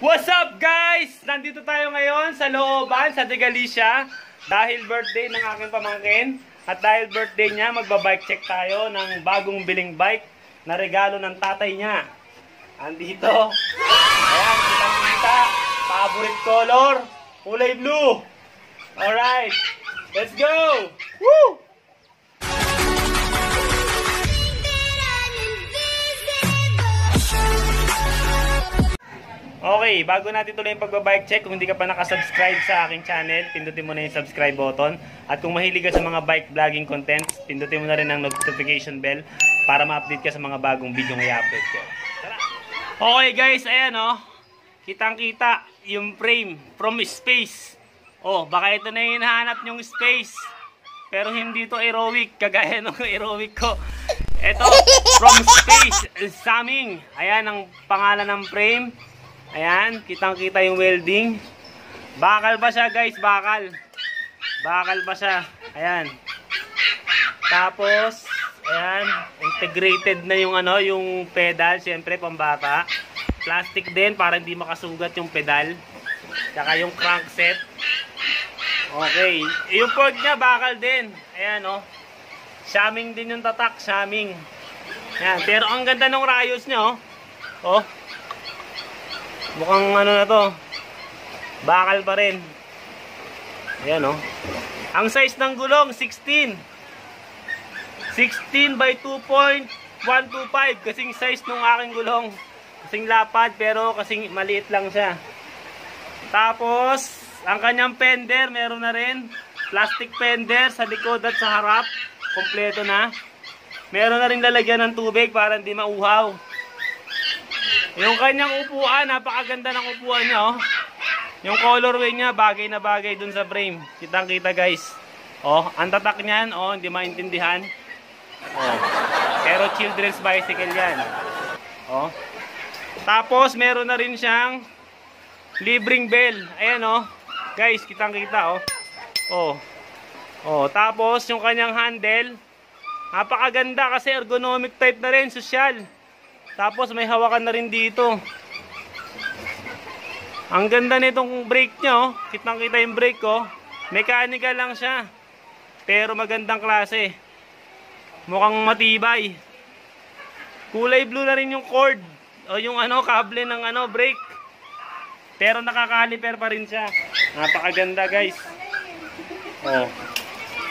What's up guys? Nandito tayo ngayon sa looban, sa Degalicia. Dahil birthday ng aking pamangkin. At dahil birthday niya, magbabike check tayo ng bagong biling bike na regalo ng tatay niya. Andito. Ayan, kitang-kita. Favorite color. Kulay blue. Alright. Let's go! Woo! Okay, bago natin tuloy yung pagbabike check, kung hindi ka pa nakasubscribe sa aking channel, pindutin mo na yung subscribe button. At kung mahilig ka sa mga bike vlogging contents, pindutin mo na rin ang notification bell para ma-update ka sa mga bagong video na i-upload ko. Tara! Okay guys, ayan o. Kitang-kita yung frame from space. Oh, baka ito na yung hinahanap nyong space. Pero hindi to aerobic, kagaya ng aerobic ko. Ito, from space, Saming. Ayan ang pangalan ng frame. Ayan, kitang-kita yung welding. Bakal ba siya guys? Bakal. Bakal ba siya? Ayan. Tapos, ayan, integrated na yung ano, yung pedal, siyempre pambata. Plastic din para hindi makasugat yung pedal. Tsaka yung crankset. Okay. Yung port niya, bakal din. Ayan, oh. Saming din yung tatak, Saming. Ayan, pero ang ganda ng rayos niya, oh. Oh. Mukhang ano na to, bakal pa rin. Ayan o. Ang size ng gulong 16 by 2.125. Kasing size nung aking gulong. Kasing lapad pero kasing maliit lang siya. Tapos ang kanyang fender meron na rin. Plastic fender sa likod at sa harap. Kompleto na. Meron na rin lalagyan ng tubig para hindi mauhaw. Yung kanyang upuan, napakaganda ng upuan niya, oh. Yung colorway niya, bagay na bagay dun sa frame. Kitang-kita, guys. Oh, ang tatak niyan, oh, hindi maintindihan. Oh. Pero children's bicycle 'yan. Oh. Tapos meron na rin siyang libreng bell. Ayan, oh. Guys, kitang-kita, oh. Oh. Oh, tapos yung kanyang handle, napakaganda kasi ergonomic type na rin, social. Tapos may hawakan na rin dito. Ang ganda nitong brake niya, oh. Kitang-kita yung brake ko. Mechanical lang siya. Pero magandang klase. Mukhang matibay. Kulay blue na rin yung cord o yung ano, kable ng ano, brake. Pero nakakaliper pa rin siya. Napakaganda, guys. Oh.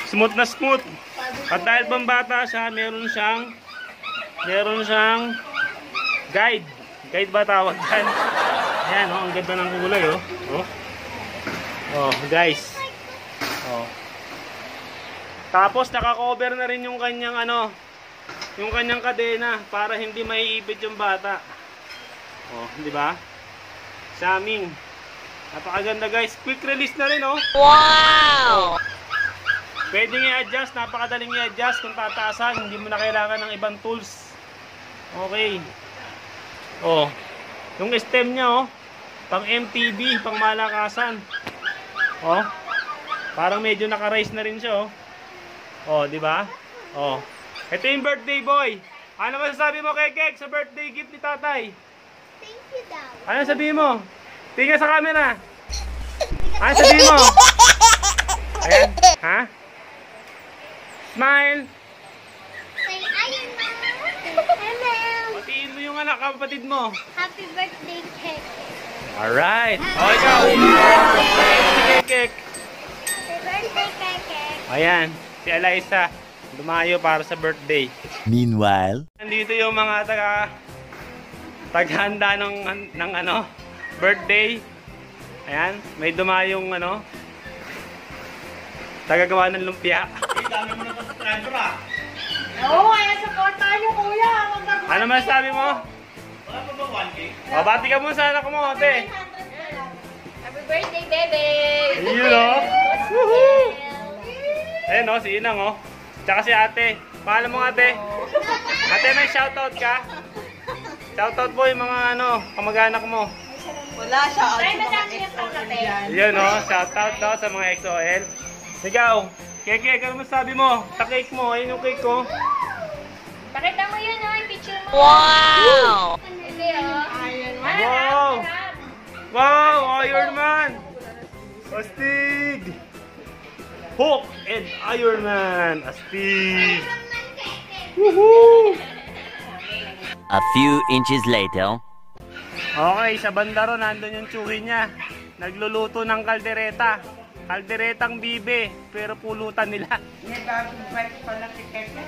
Smooth na smooth. At dahil pambata siya, meron siyang guide. Guide ba tawag yan? Ayan, oh, ang ganda ng kulay, oh. Oh, oh guys. Oh. Tapos naka-cover na rin yung kanyang ano, yung kanyang kadena para hindi maiipit yung bata. Oh, di ba? Saming. Napakaganda, guys. Quick release na rin, oh. Wow! Oh. Pwedeng i-adjust, napakadaling i-adjust kung tataasan, hindi mo na kailangan ng ibang tools. Okay. Oh, yung stem niya, oh, pang MTB, pang malakasan. Oh, parang medyo naka-rise na rin siya, oh. Oh, di ba? Oh, ito yung birthday boy. Ano masasabi mo kay Kek sa birthday gift ni tatay? Thank you daw. Ano sabihin mo? Tingnan sa camera. Ano sabihin mo? Ayan, ha? Smile. Say ayun na. Hello. Batiin mo yung anak, kapatid mo. Happy birthday, Kek. Alright. Oh, ikaw. Happy Kek. Happy birthday, Kek. Ayan, si Eliza. Dumayo para sa birthday. Meanwhile, Nandito yung mga taghanda ng ano, birthday. Ayan, may dumayong ano, tagagawa ng lumpia. Dami mo na subscriber ah. Oo, kaya supportahan niyo kuya. Ano masasabi mo? Wala pa ba 1K? O, bati ka muna sa anak mo, ate. Happy birthday, bebe. Ayun o. Woohoo! Ayun o, si Inang o. Tsaka si ate. Pangalan mo ate? Ate, may shoutout ka? Shoutout po yung mga ano, kamag-anak mo. Wala siya. Try na natin yung pangkape. Ayun o, shoutout daw sa mga XOL. Ikaw, Keke, ano masabi mo? Sa cake mo, ayun yung cake ko. Pakita mo yun, oh, yung picture mo. wow! Hindi, oh. Ayun. Wow! Wow, Iron Man! Astig! Hulk and Iron Man! Astig! Woohoo! A few inches later. Okay, sa banda ron, nandun yung tsuhi niya. Nagluluto ng kaldereta. Kalderetang bibe, pero pulutan nila. May bagong bike pala si Keke.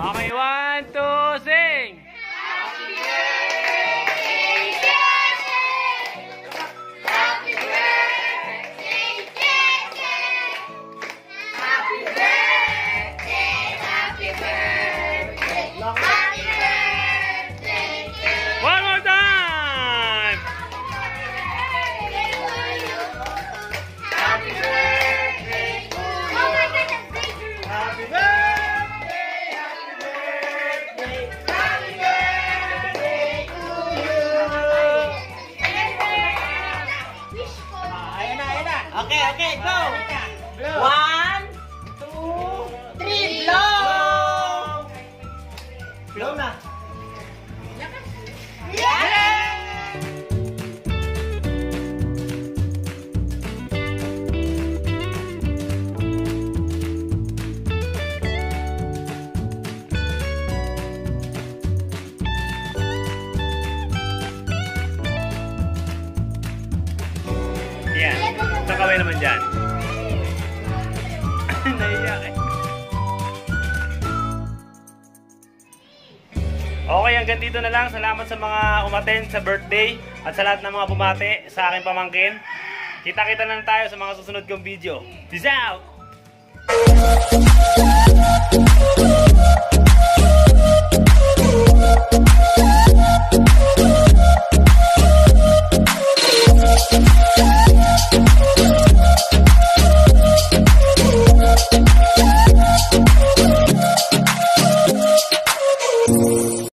Okay, 1, 2, sing! One more time! Happy birthday! Okay, okay, go! 1, 2, 3, blow! Blow na. Yan. Ito kaway naman dyan. Naiyak eh. Okay, hanggang dito na lang. Salamat sa mga umattend sa birthday at sa lahat ng mga bumate sa aking pamangkin. Kita-kita lang tayo sa mga susunod kong video. Peace out!